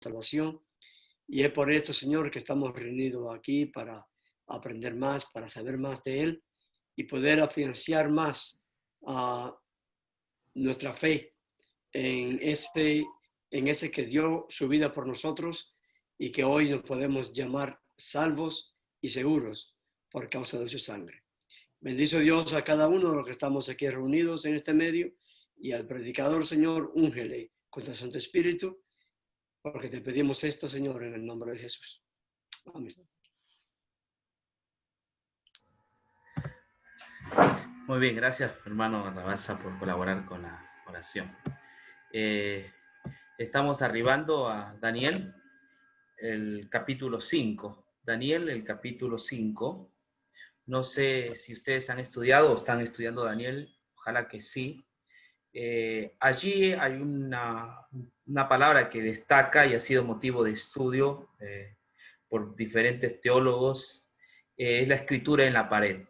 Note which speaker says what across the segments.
Speaker 1: salvación. Y es por esto, Señor, que estamos reunidos aquí para aprender más, para saber más de Él y poder afianzar más nuestra fe en ese que dio su vida por nosotros y que hoy nos podemos llamar salvos y seguros por causa de su sangre. Bendice Dios a cada uno de los que estamos aquí reunidos en este medio y al predicador, Señor, úngele con tu Santo Espíritu, porque te pedimos esto, Señor, en el nombre de Jesús. Amén.
Speaker 2: Muy bien, gracias hermano Rabasa por colaborar con la oración. Estamos arribando a Daniel, el capítulo 5. Daniel, el capítulo 5. No sé si ustedes han estudiado o están estudiando Daniel, ojalá que sí. Allí hay una palabra que destaca y ha sido motivo de estudio por diferentes teólogos, es la escritura en la pared.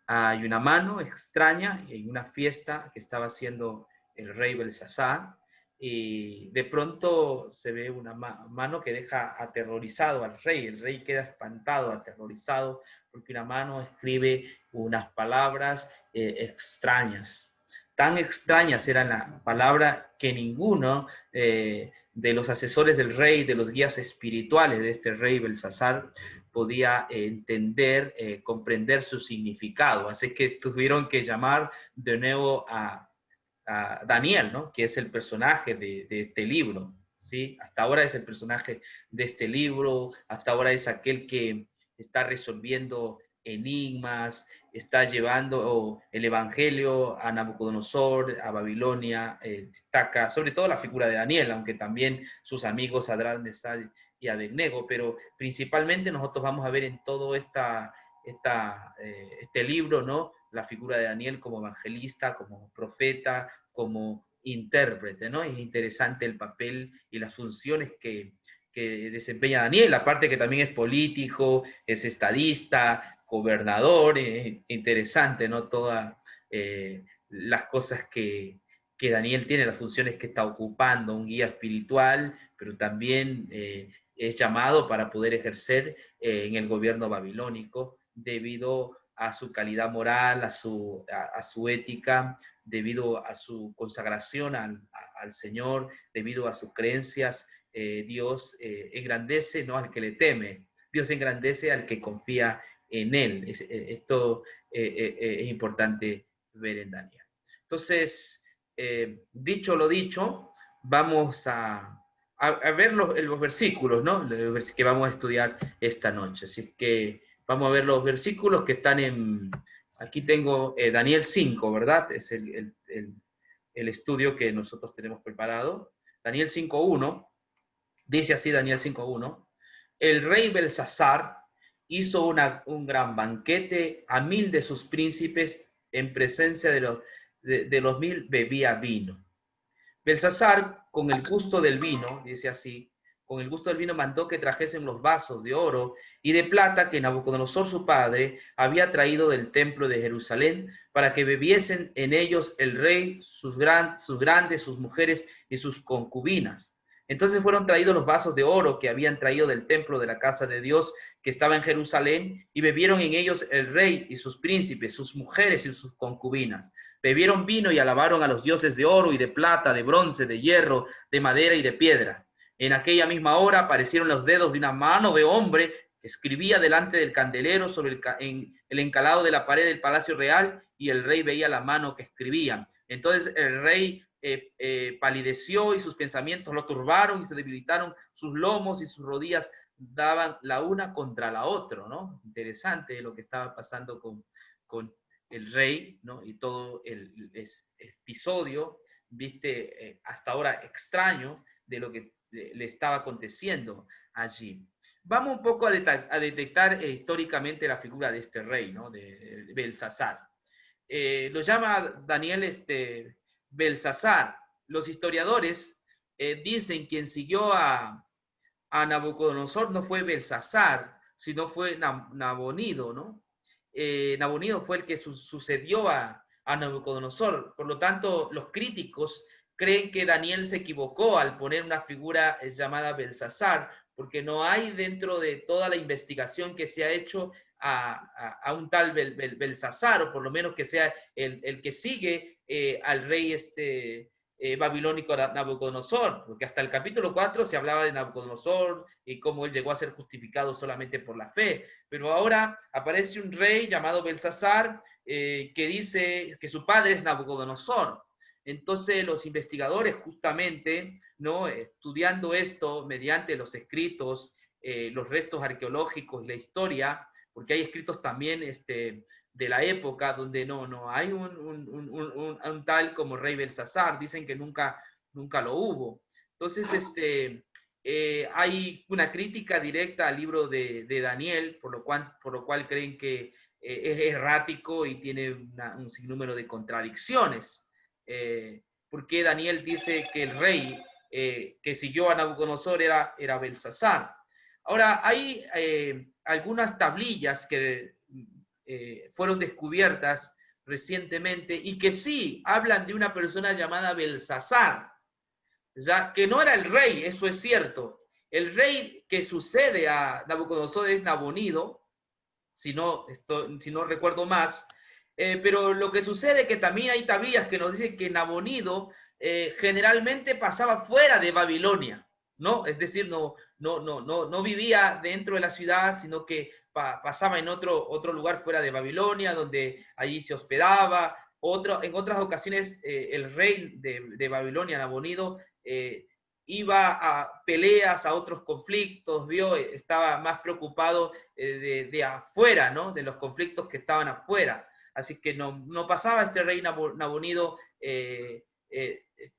Speaker 2: Hay una mano extraña y hay una fiesta que estaba haciendo el rey Belsasar, y de pronto se ve una mano que deja aterrorizado al rey. El rey queda espantado, aterrorizado, porque una mano escribe unas palabras extrañas. Tan extrañas eran las palabras que ninguno de los asesores del rey, de los guías espirituales de este rey Belsasar, podía entender, comprender su significado. Así que tuvieron que llamar de nuevo a Daniel, ¿no? Que es el personaje de este libro. ¿Sí? Hasta ahora es el personaje de este libro, hasta ahora es aquel que está resolviendo enigmas, está llevando el evangelio a Nabucodonosor, a Babilonia, destaca sobre todo la figura de Daniel, aunque también sus amigos Sadrach, Mesach y Abednego, pero principalmente nosotros vamos a ver en todo este libro, ¿no? La figura de Daniel como evangelista, como profeta, como intérprete, ¿no? Es interesante el papel y las funciones que desempeña Daniel, aparte que también es político, es estadista, gobernador, interesante, ¿no? Todas las cosas que Daniel tiene, las funciones que está ocupando, un guía espiritual, pero también es llamado para poder ejercer en el gobierno babilónico debido a su calidad moral, a su ética, debido a su consagración al Señor, debido a sus creencias. Dios engrandece, ¿no?, al que le teme. Dios engrandece al que confía en Él. Esto es importante ver en Daniel. Entonces, dicho lo dicho, vamos a ver los versículos, ¿no?, que vamos a estudiar esta noche. Así que vamos a ver los versículos que están en... Aquí tengo Daniel 5, ¿verdad? Es el estudio que nosotros tenemos preparado. Daniel 5.1, dice así Daniel 5.1: el rey Belsasar hizo un gran banquete a 1000 de sus príncipes, en presencia de los 1000 bebía vino. Belsasar, con el gusto del vino, dice así, con el gusto del vino mandó que trajesen los vasos de oro y de plata que Nabucodonosor su padre había traído del templo de Jerusalén, para que bebiesen en ellos el rey, sus grandes, sus mujeres y sus concubinas. Entonces fueron traídos los vasos de oro que habían traído del templo de la casa de Dios que estaba en Jerusalén, y bebieron en ellos el rey y sus príncipes, sus mujeres y sus concubinas. Bebieron vino y alabaron a los dioses de oro y de plata, de bronce, de hierro, de madera y de piedra. En aquella misma hora aparecieron los dedos de una mano de hombre que escribía delante del candelero sobre el encalado de la pared del palacio real, y el rey veía la mano que escribía. Entonces el rey palideció y sus pensamientos lo turbaron y se debilitaron sus lomos y sus rodillas daban la una contra la otra, ¿no? Interesante lo que estaba pasando con el rey, ¿no? Y todo el episodio, viste, hasta ahora extraño de lo que le estaba aconteciendo allí. Vamos un poco a detectar históricamente la figura de este rey, ¿no?, de Belsasar. Lo llama Daniel Belsasar. Los historiadores dicen quien siguió a Nabucodonosor no fue Belsasar, sino fue Nabonido, ¿no? Nabonido fue el que sucedió a Nabucodonosor. Por lo tanto, los críticos creen que Daniel se equivocó al poner una figura llamada Belsasar, porque no hay dentro de toda la investigación que se ha hecho a un tal Belsasar, o por lo menos que sea el que sigue al rey babilónico Nabucodonosor, porque hasta el capítulo 4 se hablaba de Nabucodonosor y cómo él llegó a ser justificado solamente por la fe, pero ahora aparece un rey llamado Belsasar que dice que su padre es Nabucodonosor. Entonces los investigadores justamente, ¿no?, estudiando esto mediante los escritos, los restos arqueológicos y la historia, porque hay escritos también de la época donde no hay un tal como rey Belsasar, dicen que nunca lo hubo. Entonces, hay una crítica directa al libro de Daniel, por lo cual creen que es errático y tiene un sinnúmero de contradicciones. Porque Daniel dice que el rey que siguió a Nabucodonosor era Belsasar. Ahora, hay algunas tablillas que fueron descubiertas recientemente y que sí hablan de una persona llamada Belsasar, ya que no era el rey, eso es cierto. El rey que sucede a Nabucodonosor es Nabonido, si no recuerdo más, pero lo que sucede es que también hay tablillas que nos dicen que Nabonido generalmente pasaba fuera de Babilonia, ¿no? Es decir, no vivía dentro de la ciudad, sino que pasaba en otro lugar fuera de Babilonia, donde allí se hospedaba. En otras ocasiones, el rey de Babilonia, Nabonido, iba a peleas, a otros conflictos, estaba más preocupado de afuera, ¿no?, de los conflictos que estaban afuera. Así que no pasaba este rey Nabonido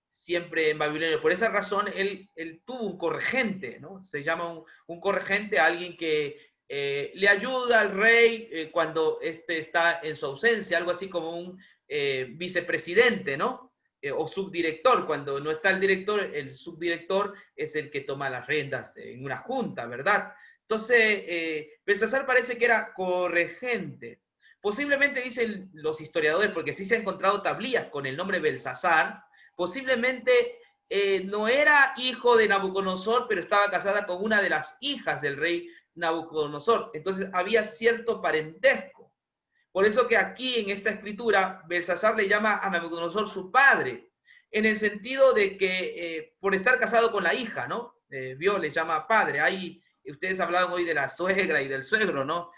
Speaker 2: siempre en Babilonia. Por esa razón, él tuvo un corregente, ¿no? Se llama un corregente, alguien que le ayuda al rey cuando está en su ausencia, algo así como un vicepresidente, ¿no? O subdirector. Cuando no está el director, el subdirector es el que toma las riendas en una junta, ¿verdad? Entonces, Belsasar parece que era corregente. Posiblemente dicen los historiadores, porque sí se han encontrado tablillas con el nombre Belsasar, posiblemente no era hijo de Nabucodonosor, pero estaba casada con una de las hijas del rey Nabucodonosor. Entonces había cierto parentesco. Por eso que aquí en esta escritura, Belsasar le llama a Nabucodonosor su padre, en el sentido de que por estar casado con la hija, ¿no? Le llama padre. Ustedes hablaban hoy de la suegra y del suegro, ¿no?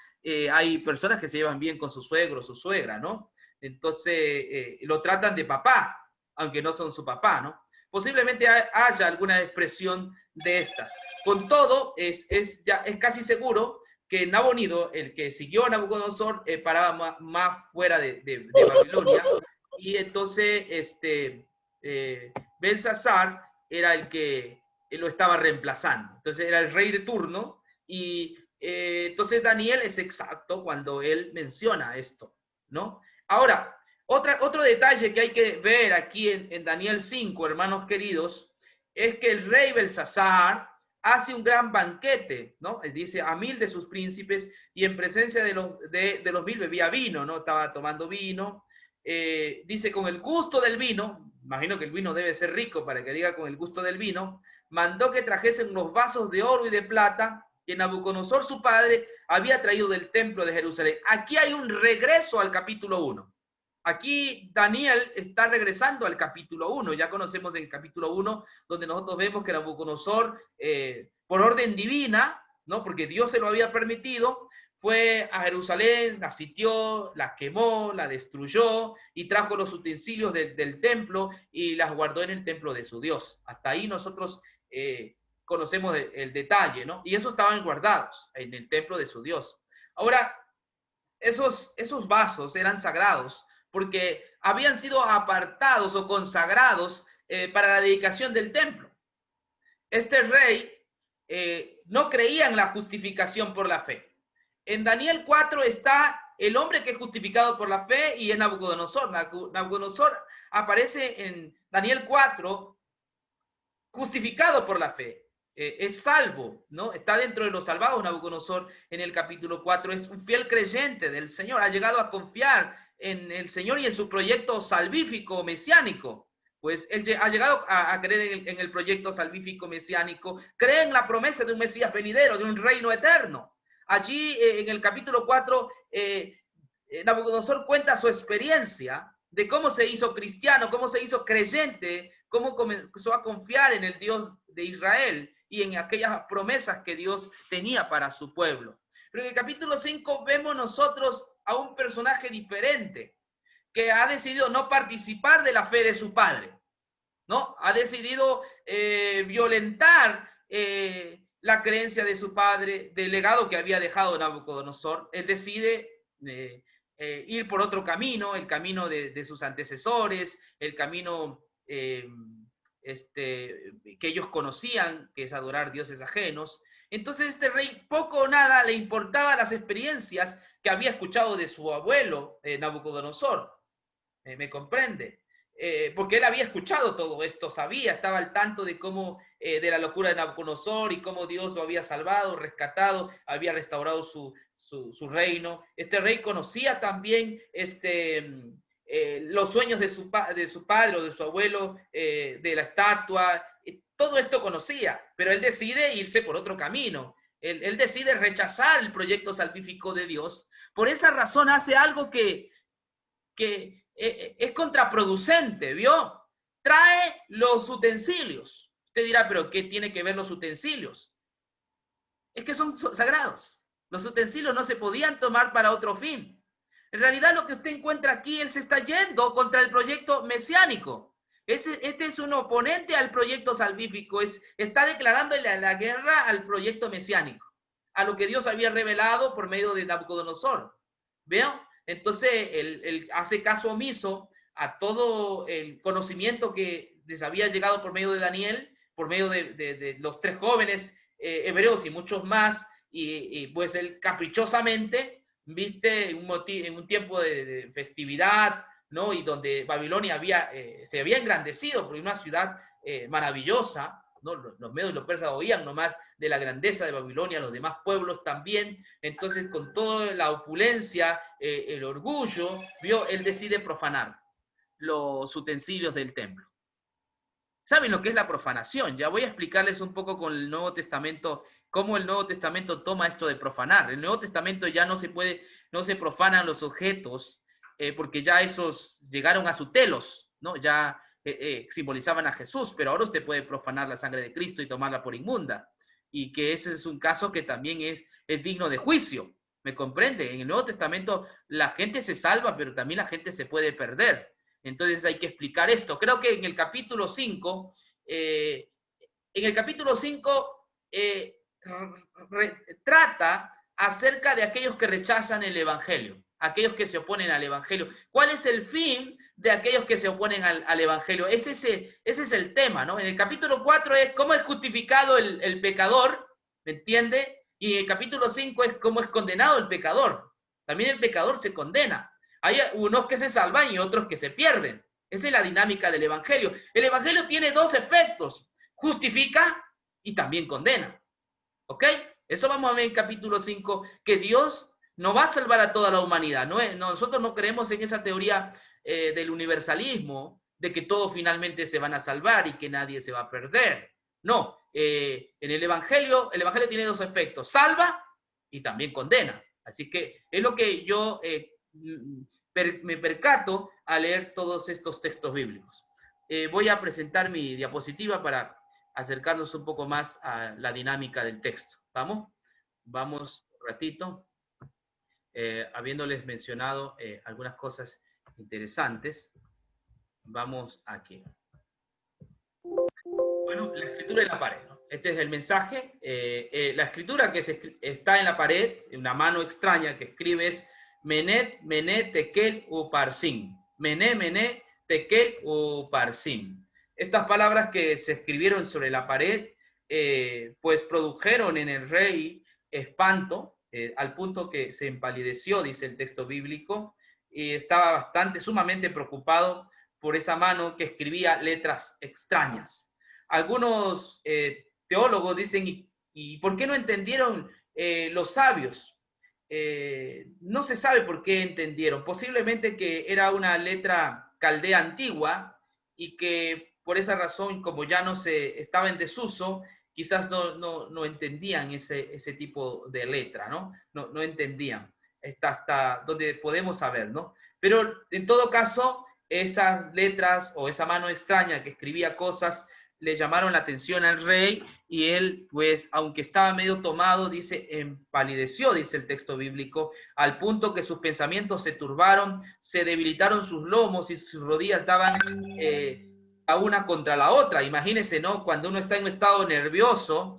Speaker 2: Hay personas que se llevan bien con su suegro o su suegra, ¿no? Entonces lo tratan de papá, aunque no son su papá, ¿no? Posiblemente haya alguna expresión de estas. Con todo, es casi seguro que Nabonido, el que siguió a Nabucodonosor, paraba más fuera de Babilonia, y entonces Belsasar era el que lo estaba reemplazando. Entonces era el rey de turno, y entonces Daniel es exacto cuando él menciona esto, ¿no? Ahora, otro detalle que hay que ver aquí en Daniel 5, hermanos queridos, es que el rey Belsasar hace un gran banquete, ¿no? Él dice a 1000 de sus príncipes, y en presencia de los 1000 bebía vino, ¿no? Estaba tomando vino. Dice con el gusto del vino, imagino que el vino debe ser rico para que diga con el gusto del vino, mandó que trajesen unos vasos de oro y de plata que Nabucodonosor su padre había traído del templo de Jerusalén. Aquí hay un regreso al capítulo 1. Aquí Daniel está regresando al capítulo 1. Ya conocemos el capítulo 1, donde nosotros vemos que Nabucodonosor, por orden divina, ¿no?, porque Dios se lo había permitido, fue a Jerusalén, la sitió, la quemó, la destruyó y trajo los utensilios del templo y las guardó en el templo de su Dios. Hasta ahí nosotros conocemos el detalle, ¿no? Y esos estaban guardados en el templo de su Dios. Ahora, esos vasos eran sagrados porque habían sido apartados o consagrados para la dedicación del templo. Este rey no creía en la justificación por la fe. En Daniel 4 está el hombre que es justificado por la fe, y es Nabucodonosor. Nabucodonosor aparece en Daniel 4 justificado por la fe. Es salvo, ¿no? Está dentro de los salvados Nabucodonosor en el capítulo 4. Es un fiel creyente del Señor. Ha llegado a confiar en el Señor y en su proyecto salvífico, mesiánico. pues él ha llegado a creer en el proyecto salvífico mesiánico, cree en la promesa de un Mesías venidero, de un reino eterno. Allí en el capítulo 4, Nabucodonosor cuenta su experiencia de cómo se hizo cristiano, cómo se hizo creyente, cómo comenzó a confiar en el Dios de Israel y en aquellas promesas que Dios tenía para su pueblo. Pero en el capítulo 5 vemos nosotros a un personaje diferente, que ha decidido no participar de la fe de su padre, ¿no? Ha decidido violentar la creencia de su padre, del legado que había dejado Nabucodonosor. Él decide ir por otro camino, el camino de sus antecesores, el camino que ellos conocían, que es adorar dioses ajenos. Entonces este rey poco o nada le importaba las experiencias que había escuchado de su abuelo Nabucodonosor. ¿Me comprende? Porque él había escuchado todo esto, sabía, estaba al tanto de cómo, de la locura de Nabucodonosor y cómo Dios lo había salvado, rescatado, había restaurado su reino. Este rey conocía también los sueños de su padre o de su abuelo, de la estatua, todo esto conocía, pero él decide irse por otro camino. Él decide rechazar el proyecto salvífico de Dios. Por esa razón hace algo que es contraproducente, ¿vio? Trae los utensilios. Usted dirá, pero ¿qué tiene que ver los utensilios? Es que son sagrados. Los utensilios no se podían tomar para otro fin. En realidad lo que usted encuentra aquí, él se está yendo contra el proyecto mesiánico. Este es un oponente al proyecto salvífico, está declarándole la guerra al proyecto mesiánico, a lo que Dios había revelado por medio de Nabucodonosor. ¿Veo? Entonces, él hace caso omiso a todo el conocimiento que les había llegado por medio de Daniel, por medio de los 3 jóvenes hebreos y muchos más, y pues él caprichosamente, viste, en un tiempo de festividad, ¿no? Y donde Babilonia se había engrandecido por una ciudad maravillosa, ¿no? Los medios y los persas oían nomás de la grandeza de Babilonia, los demás pueblos también. Entonces, con toda la opulencia, el orgullo, él decide profanar los utensilios del templo. ¿Saben lo que es la profanación? Ya voy a explicarles un poco con el Nuevo Testamento, cómo el Nuevo Testamento toma esto de profanar. El Nuevo Testamento ya no se profanan los objetos, porque ya esos llegaron a su telos, ¿no? Ya simbolizaban a Jesús, pero ahora usted puede profanar la sangre de Cristo y tomarla por inmunda. Y que ese es un caso que también es digno de juicio. ¿Me comprende? En el Nuevo Testamento la gente se salva, pero también la gente se puede perder. Entonces hay que explicar esto. Creo que en el capítulo 5, trata acerca de aquellos que rechazan el Evangelio, aquellos que se oponen al Evangelio. ¿Cuál es el fin de aquellos que se oponen al Evangelio? Ese es el tema, ¿no? En el capítulo 4 es cómo es justificado el pecador, ¿me entiende? Y en el capítulo 5 es cómo es condenado el pecador. También el pecador se condena. Hay unos que se salvan y otros que se pierden. Esa es la dinámica del Evangelio. El Evangelio tiene 2 efectos: justifica y también condena. ¿Ok? Eso vamos a ver en capítulo 5, que Dios no va a salvar a toda la humanidad. Nosotros no creemos en esa teoría del universalismo, de que todos finalmente se van a salvar y que nadie se va a perder. No, en el Evangelio tiene 2 efectos: salva y también condena. Así que es lo que yo me percato al leer todos estos textos bíblicos. Voy a presentar mi diapositiva para acercarnos un poco más a la dinámica del texto. Vamos un ratito, habiéndoles mencionado algunas cosas interesantes. Vamos aquí. Bueno, la escritura en la pared, ¿no? Este es el mensaje. La escritura que está en la pared, una mano extraña que escribe es Menet, Menet, Tekel, Uparsim. Mené, Mené, Tekel, Uparsim. Estas palabras que se escribieron sobre la pared, pues produjeron en el rey espanto, al punto que se empalideció, dice el texto bíblico, y estaba sumamente preocupado por esa mano que escribía letras extrañas. Algunos teólogos dicen, ¿y por qué no entendieron los sabios? No se sabe por qué entendieron. Posiblemente que era una letra caldea antigua y que por esa razón, como ya no se estaba en desuso, quizás no entendían ese tipo de letra, ¿no? No entendían hasta donde podemos saber, ¿no? Pero en todo caso, esas letras o esa mano extraña que escribía cosas le llamaron la atención al rey y él, pues, aunque estaba medio tomado, dice, empalideció, dice el texto bíblico, al punto que sus pensamientos se turbaron, se debilitaron sus lomos y sus rodillas daban a una contra la otra. Imagínense, ¿no? Cuando uno está en un estado nervioso,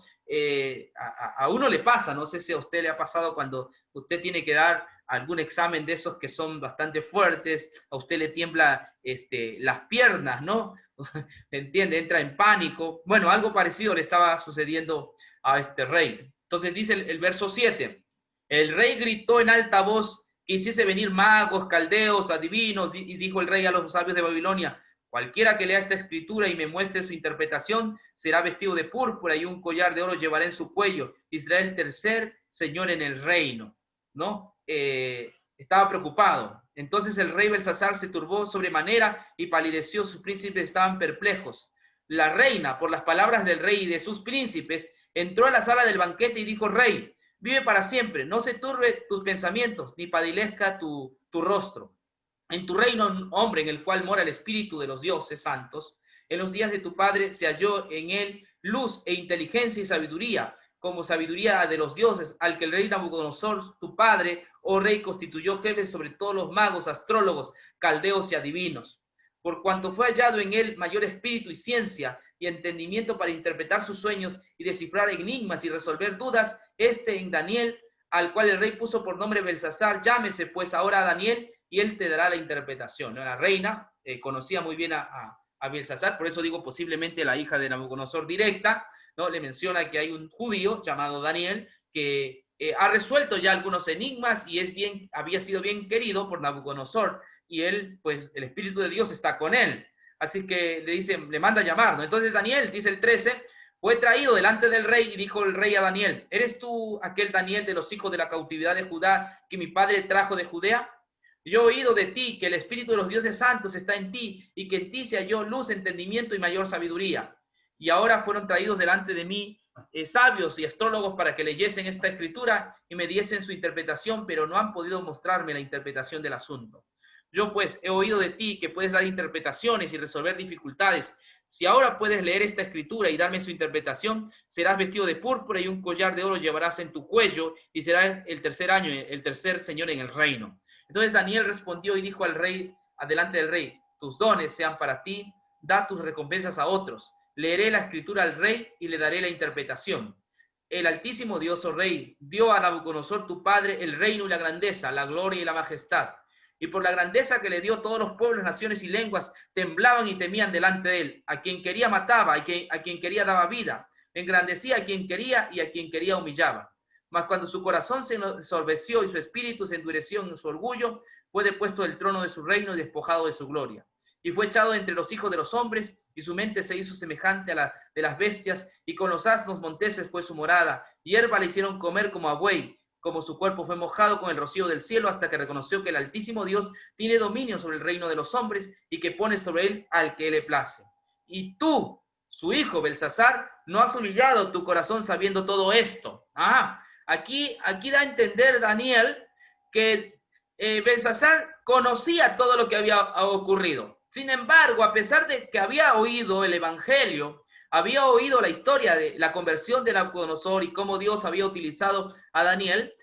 Speaker 2: a uno le pasa, no sé si a usted le ha pasado cuando usted tiene que dar algún examen de esos que son bastante fuertes, a usted le tiembla las piernas, ¿no? ¿Entiende? Entra en pánico. Bueno, algo parecido le estaba sucediendo a este rey. Entonces dice el verso 7, el rey gritó en alta voz que hiciese venir magos, caldeos, adivinos, y dijo el rey a los sabios de Babilonia, cualquiera que lea esta escritura y me muestre su interpretación será vestido de púrpura y un collar de oro llevará en su cuello. Y será el tercer señor en el reino, ¿no? Estaba preocupado. Entonces el rey Belsasar se turbó sobremanera y palideció. Sus príncipes estaban perplejos. La reina, por las palabras del rey y de sus príncipes, entró a la sala del banquete y dijo, rey, vive para siempre, no se turbe tus pensamientos, ni padilezca tu rostro. En tu reino, hombre, en el cual mora el espíritu de los dioses santos, en los días de tu padre se halló en él luz e inteligencia y sabiduría, como sabiduría de los dioses, al que el rey Nabucodonosor, tu padre, oh rey, constituyó jefes sobre todos los magos, astrólogos, caldeos y adivinos. Por cuanto fue hallado en él mayor espíritu y ciencia y entendimiento para interpretar sus sueños y descifrar enigmas y resolver dudas, en Daniel, al cual el rey puso por nombre Belsasar, llámese pues ahora a Daniel y él te dará la interpretación, ¿no? La reina conocía muy bien a Belsasar, por eso digo posiblemente la hija de Nabucodonosor directa, ¿no? Le menciona que hay un judío llamado Daniel que ha resuelto ya algunos enigmas y había sido bien querido por Nabucodonosor y él, pues el Espíritu de Dios está con él. Así que le manda a llamar, ¿no? Entonces Daniel, dice el 13, fue traído delante del rey y dijo el rey a Daniel, ¿eres tú aquel Daniel de los hijos de la cautividad de Judá que mi padre trajo de Judea? Yo he oído de ti que el Espíritu de los dioses santos está en ti y que en ti se halló luz, entendimiento y mayor sabiduría. Y ahora fueron traídos delante de mí sabios y astrólogos para que leyesen esta escritura y me diesen su interpretación, pero no han podido mostrarme la interpretación del asunto. Yo pues he oído de ti que puedes dar interpretaciones y resolver dificultades. Si ahora puedes leer esta escritura y darme su interpretación, serás vestido de púrpura y un collar de oro llevarás en tu cuello y serás el tercer señor en el reino. Entonces Daniel respondió y dijo al rey, adelante del rey, tus dones sean para ti, da tus recompensas a otros. Leeré la escritura al rey y le daré la interpretación. El Altísimo Dios, oh rey, dio a Nabucodonosor tu padre el reino y la grandeza, la gloria y la majestad. Y por la grandeza que le dio, todos los pueblos, naciones y lenguas temblaban y temían delante de él. A quien quería mataba, a quien quería daba vida. Engrandecía a quien quería y a quien quería humillaba. Mas cuando su corazón se ensorbeció y su espíritu se endureció en su orgullo, fue depuesto del trono de su reino y despojado de su gloria. Y fue echado entre los hijos de los hombres, y su mente se hizo semejante a la de las bestias, y con los asnos monteses fue su morada. Hierba le hicieron comer como a buey, como su cuerpo fue mojado con el rocío del cielo, hasta que reconoció que el Altísimo Dios tiene dominio sobre el reino de los hombres, y que pone sobre él al que le place. Y tú, su hijo Belsasar, no has humillado tu corazón sabiendo todo esto. Aquí da a entender Daniel que Belsasar conocía todo lo que había ocurrido. Sin embargo, a pesar de que había oído el evangelio, había oído la historia de la conversión de Nabucodonosor y cómo Dios había utilizado a Daniel,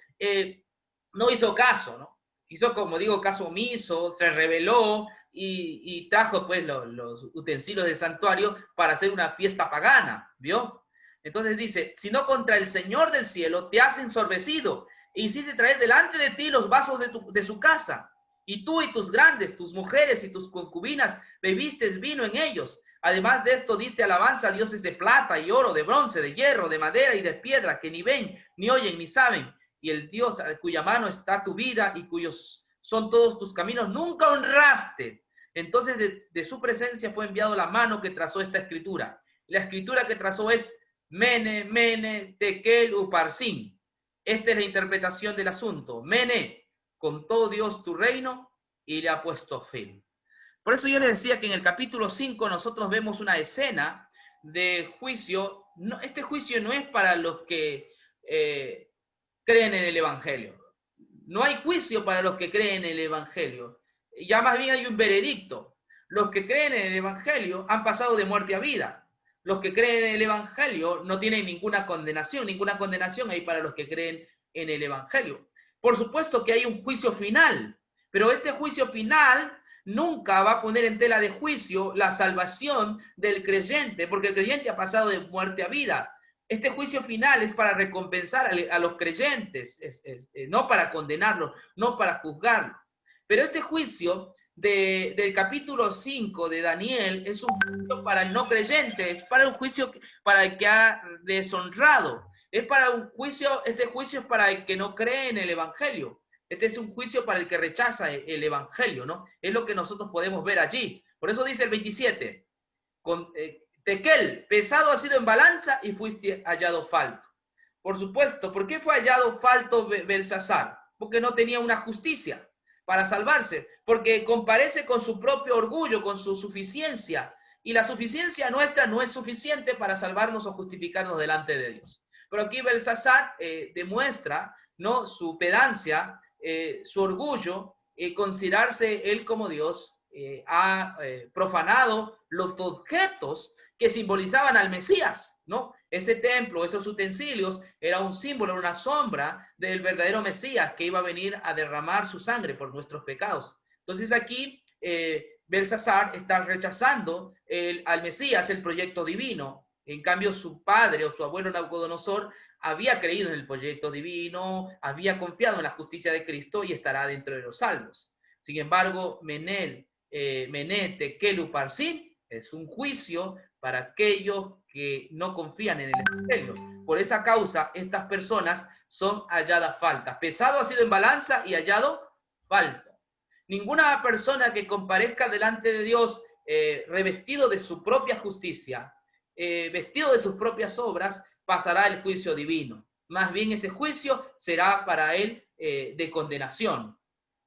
Speaker 2: no hizo caso, ¿no? Hizo, como digo, caso omiso, se rebeló y trajo pues los utensilios del santuario para hacer una fiesta pagana, ¿vio? Entonces dice, sino contra el Señor del cielo te has ensorbecido e hiciste traer delante de ti los vasos de su casa. Y tú y tus grandes, tus mujeres y tus concubinas bebiste vino en ellos. Además de esto diste alabanza a dioses de plata y oro, de bronce, de hierro, de madera y de piedra, que ni ven, ni oyen, ni saben. Y el Dios a cuya mano está tu vida y cuyos son todos tus caminos, nunca honraste. Entonces de su presencia fue enviado la mano que trazó esta escritura. La escritura que trazó es Mene, Mene, Tekel, Uparsin. Esta es la interpretación del asunto. Mene, contó Dios tu reino y le ha puesto fin. Por eso yo les decía que en el capítulo 5 nosotros vemos una escena de juicio. No, este juicio no es para los que creen en el Evangelio. No hay juicio para los que creen en el Evangelio. Ya más bien hay un veredicto. Los que creen en el Evangelio han pasado de muerte a vida. Los que creen en el Evangelio no tienen ninguna condenación hay para los que creen en el Evangelio. Por supuesto que hay un juicio final, pero este juicio final nunca va a poner en tela de juicio la salvación del creyente, porque el creyente ha pasado de muerte a vida. Este juicio final es para recompensar a los creyentes, no para condenarlos, no para juzgarlos. Pero este juicio del capítulo 5 de Daniel es un juicio para el no creyente, es para un juicio para el que ha deshonrado, es para un juicio, este juicio es para el que no cree en el Evangelio. Este es un juicio para el que rechaza el Evangelio, ¿no? Es lo que nosotros podemos ver allí. Por eso dice el 27, Tequel, pesado ha sido en balanza y fuiste hallado falto. Por supuesto, ¿por qué fue hallado falto Belsasar? Porque no tenía una justicia para salvarse, porque comparece con su propio orgullo, con su suficiencia, y la suficiencia nuestra no es suficiente para salvarnos o justificarnos delante de Dios. Pero aquí Belsasar demuestra, ¿no?, su pedancia, su orgullo, considerarse él como Dios, ha profanado los objetos que simbolizaban al Mesías, ¿no? Ese templo, esos utensilios, era un símbolo, una sombra del verdadero Mesías que iba a venir a derramar su sangre por nuestros pecados. Entonces aquí Belsasar está rechazando al Mesías, el proyecto divino. En cambio, su padre o su abuelo Nabucodonosor había creído en el proyecto divino, había confiado en la justicia de Cristo y estará dentro de los salvos. Sin embargo, Mené, Tekel, Uparsin es un juicio para aquellos que no confían en el Evangelio. Por esa causa, estas personas son halladas faltas. Pesado ha sido en balanza y hallado falto. Ninguna persona que comparezca delante de Dios revestido de su propia justicia, vestido de sus propias obras, pasará el juicio divino. Más bien ese juicio será para él de condenación.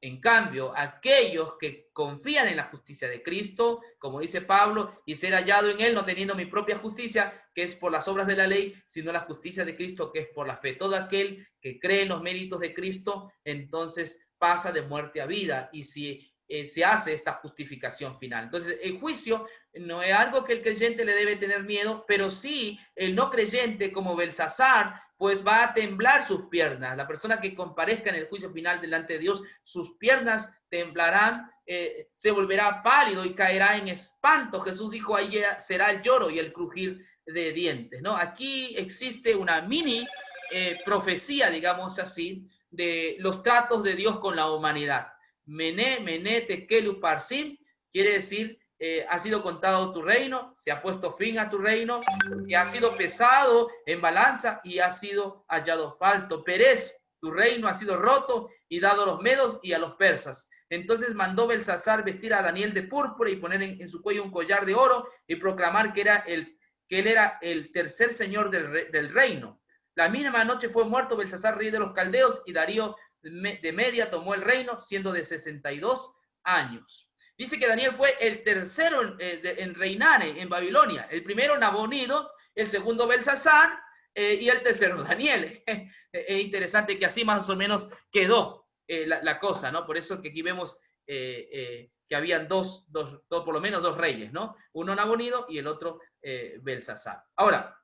Speaker 2: En cambio, aquellos que confían en la justicia de Cristo, como dice Pablo, y ser hallado en él, no teniendo mi propia justicia, que es por las obras de la ley, sino la justicia de Cristo, que es por la fe. Todo aquel que cree en los méritos de Cristo, entonces pasa de muerte a vida, y si se hace esta justificación final. Entonces, el juicio no es algo que el creyente le debe tener miedo, pero sí el no creyente, como Belsasar, pues va a temblar sus piernas. La persona que comparezca en el juicio final delante de Dios, sus piernas temblarán, se volverá pálido y caerá en espanto. Jesús dijo, ahí será el lloro y el crujir de dientes, ¿no? Aquí existe una mini profecía, digamos así, de los tratos de Dios con la humanidad. Mené, Tekel, Uparsin, quiere decir, ha sido contado tu reino, se ha puesto fin a tu reino, que ha sido pesado en balanza y ha sido hallado falto. Perez, tu reino ha sido roto y dado a los medos y a los persas. Entonces mandó Belsasar vestir a Daniel de púrpura y poner en su cuello un collar de oro y proclamar que él era el tercer señor del reino. La misma noche fue muerto Belsasar, rey de los caldeos, y Darío de Media tomó el reino, siendo de 62 años. Dice que Daniel fue el tercero en reinar en Babilonia. El primero Nabonido, el segundo Belsasar y el tercero Daniel. Es interesante que así más o menos quedó la cosa, ¿no? Por eso que aquí vemos que habían por lo menos dos reyes, ¿no? Uno Nabonido y el otro Belsasar. Ahora,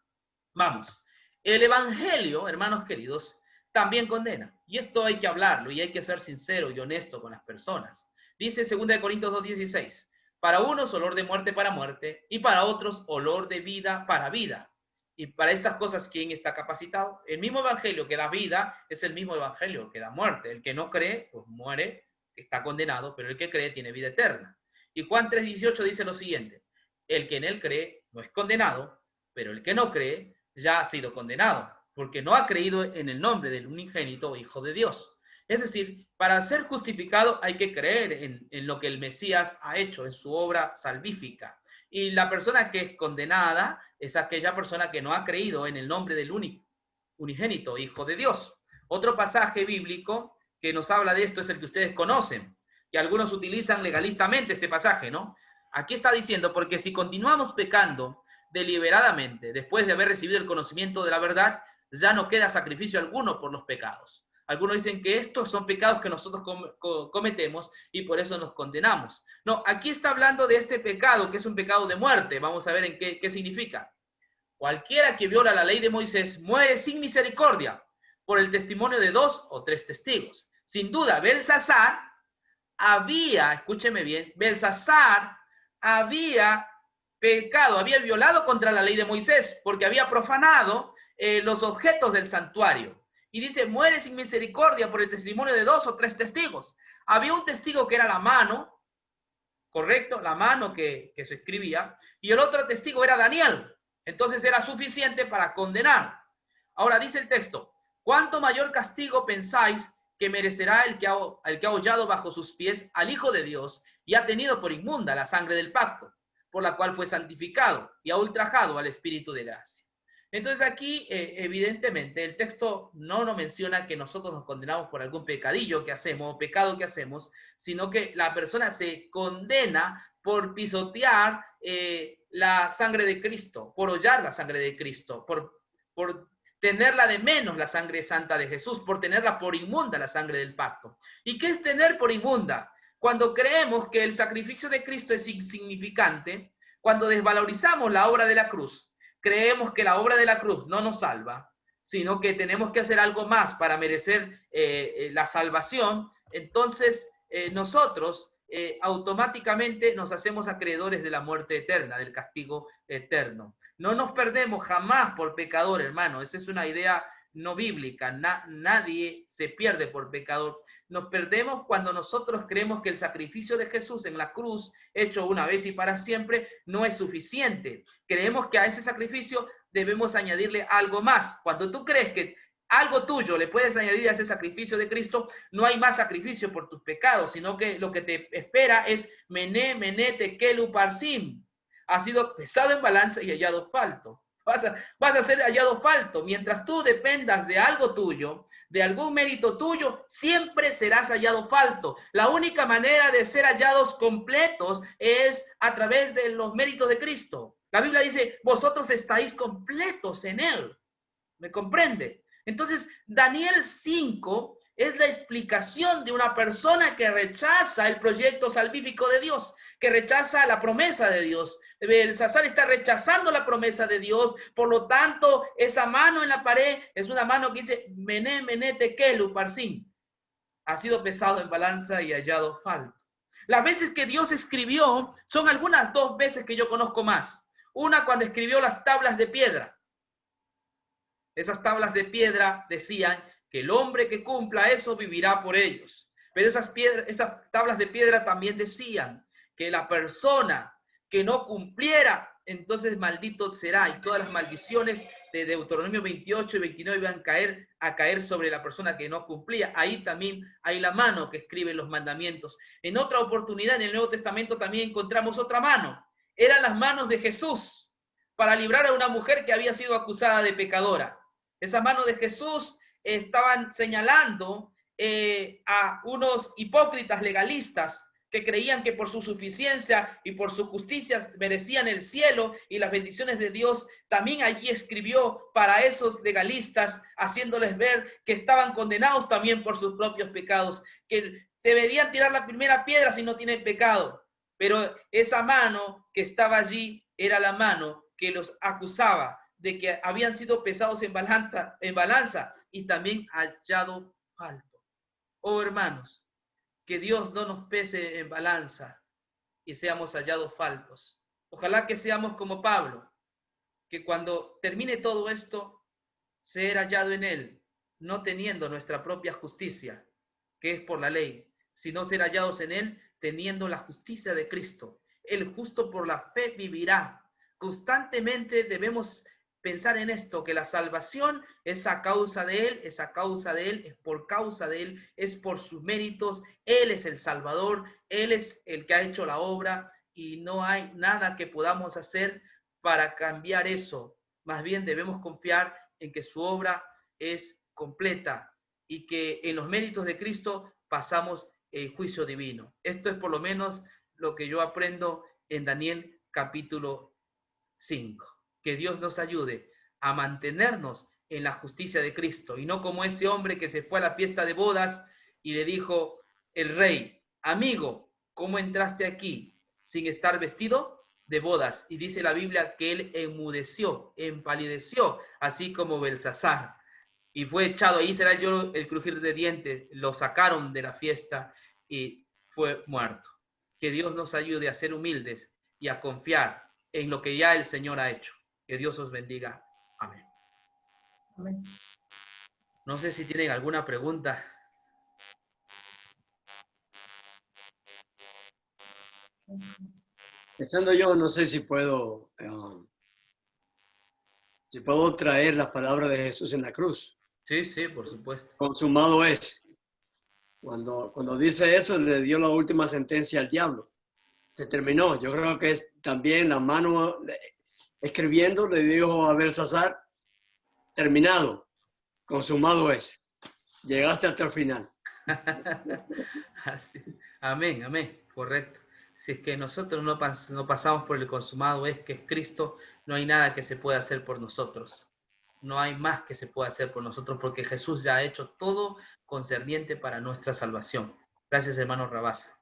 Speaker 2: vamos. El Evangelio, hermanos queridos, también condena. Y esto hay que hablarlo y hay que ser sincero y honesto con las personas. Dice 2 Corintios 2:16, para unos olor de muerte para muerte y para otros olor de vida para vida. Y para estas cosas, ¿quién está capacitado? El mismo evangelio que da vida es el mismo evangelio que da muerte. El que no cree, pues muere, está condenado, pero el que cree tiene vida eterna. Y Juan 3:18 dice lo siguiente, el que en él cree no es condenado, pero el que no cree ya ha sido condenado, porque no ha creído en el nombre del unigénito Hijo de Dios. Es decir, para ser justificado hay que creer en lo que el Mesías ha hecho, en su obra salvífica. Y la persona que es condenada es aquella persona que no ha creído en el nombre del unigénito Hijo de Dios. Otro pasaje bíblico que nos habla de esto es el que ustedes conocen. que algunos utilizan legalistamente este pasaje, ¿no? Aquí está diciendo, porque si continuamos pecando deliberadamente, después de haber recibido el conocimiento de la verdad, ya no queda sacrificio alguno por los pecados. Algunos dicen que estos son pecados que nosotros cometemos y por eso nos condenamos. No, aquí está hablando de este pecado, que es un pecado de muerte. Vamos a ver en qué significa. Cualquiera que viola la ley de Moisés muere sin misericordia por el testimonio de 2 o 3 testigos. Sin duda, Belsasar había, escúcheme bien, Belsasar había pecado, había violado contra la ley de Moisés porque había profanado los objetos del santuario. Y dice, muere sin misericordia por el testimonio de 2 o 3 testigos. Había un testigo que era la mano, correcto, la mano que se escribía, y el otro testigo era Daniel. Entonces era suficiente para condenar. Ahora dice el texto, ¿cuánto mayor castigo pensáis que merecerá el que ha hollado bajo sus pies al Hijo de Dios y ha tenido por inmunda la sangre del pacto, por la cual fue santificado y ha ultrajado al Espíritu de gracia? Entonces aquí, evidentemente, el texto no nos menciona que nosotros nos condenamos por algún pecadillo que hacemos o pecado que hacemos, sino que la persona se condena por pisotear la sangre de Cristo, por hollar la sangre de Cristo, por tenerla de menos la sangre santa de Jesús, por tenerla por inmunda la sangre del pacto. ¿Y qué es tener por inmunda? Cuando creemos que el sacrificio de Cristo es insignificante, cuando desvalorizamos la obra de la cruz, creemos que la obra de la cruz no nos salva, sino que tenemos que hacer algo más para merecer la salvación, entonces nosotros automáticamente nos hacemos acreedores de la muerte eterna, del castigo eterno. No nos perdemos jamás por pecador, hermano. Esa es una idea no bíblica. Nadie se pierde por pecador. Nos perdemos cuando nosotros creemos que el sacrificio de Jesús en la cruz, hecho una vez y para siempre, no es suficiente. Creemos que a ese sacrificio debemos añadirle algo más. Cuando tú crees que algo tuyo le puedes añadir a ese sacrificio de Cristo, no hay más sacrificio por tus pecados, sino que lo que te espera es mené, mené, tekelu, parsim. Ha sido pesado en balanza y hallado falto. Vas a ser hallado falto. Mientras tú dependas de algo tuyo, de algún mérito tuyo, siempre serás hallado falto. La única manera de ser hallados completos es a través de los méritos de Cristo. La Biblia dice, vosotros estáis completos en Él. ¿Me comprende? Entonces, Daniel 5 es la explicación de una persona que rechaza el proyecto salvífico de Dios, que rechaza la promesa de Dios. Belsasar está rechazando la promesa de Dios, por lo tanto, esa mano en la pared es una mano que dice, mené, mené, tekelu, parsim. Ha sido pesado en balanza y hallado falto. Las veces que Dios escribió son algunas 2 veces que yo conozco más. Una cuando escribió las tablas de piedra. Esas tablas de piedra decían que el hombre que cumpla eso vivirá por ellos. Pero esas tablas de piedra también decían que la persona que no cumpliera, entonces maldito será. Y todas las maldiciones de Deuteronomio 28 y 29 iban a caer sobre la persona que no cumplía. Ahí también hay la mano que escribe los mandamientos. En otra oportunidad, en el Nuevo Testamento también encontramos otra mano. Eran las manos de Jesús para librar a una mujer que había sido acusada de pecadora. Esa mano de Jesús estaban señalando a unos hipócritas legalistas que creían que por su suficiencia y por su justicia merecían el cielo y las bendiciones de Dios. También allí escribió para esos legalistas, haciéndoles ver que estaban condenados también por sus propios pecados, que deberían tirar la primera piedra si no tienen pecado. Pero esa mano que estaba allí era la mano que los acusaba de que habían sido pesados en balanza y también hallado falto. Oh, hermanos, que Dios no nos pese en balanza y seamos hallados faltos. Ojalá que seamos como Pablo, que cuando termine todo esto, ser hallado en él, no teniendo nuestra propia justicia, que es por la ley, sino ser hallados en él, teniendo la justicia de Cristo. El justo por la fe vivirá. Constantemente debemos pensar en esto, que la salvación es a causa de Él, es a causa de Él, es por causa de Él, es por sus méritos. Él es el Salvador, Él es el que ha hecho la obra y no hay nada que podamos hacer para cambiar eso. Más bien debemos confiar en que su obra es completa y que en los méritos de Cristo pasamos el juicio divino. Esto es por lo menos lo que yo aprendo en Daniel capítulo 5. Que Dios nos ayude a mantenernos en la justicia de Cristo y no como ese hombre que se fue a la fiesta de bodas y le dijo el rey: amigo, ¿cómo entraste aquí sin estar vestido de bodas? Y dice la Biblia que él enmudeció, empalideció, así como Belsasar, y fue echado. Ahí será yo el crujir de dientes. Lo sacaron de la fiesta y fue muerto. Que Dios nos ayude a ser humildes y a confiar en lo que ya el Señor ha hecho. Que Dios os bendiga. Amén.
Speaker 3: Amén.
Speaker 2: No sé si tienen alguna pregunta.
Speaker 1: Pensando yo, no sé si puedo traer las palabras de Jesús en la cruz.
Speaker 2: Sí, sí, por supuesto.
Speaker 1: Consumado es. Cuando dice eso, le dio la última sentencia al diablo. Se terminó. Yo creo que es también la mano escribiendo, le dijo a Belsasar: terminado, consumado es. Llegaste hasta el final.
Speaker 2: Así. Amén, amén, correcto. Si es que nosotros no pasamos por el consumado es, que es Cristo, no hay nada que se pueda hacer por nosotros. No hay más que se pueda hacer por nosotros, porque Jesús ya ha hecho todo concerniente para nuestra salvación. Gracias, hermano Rabasa.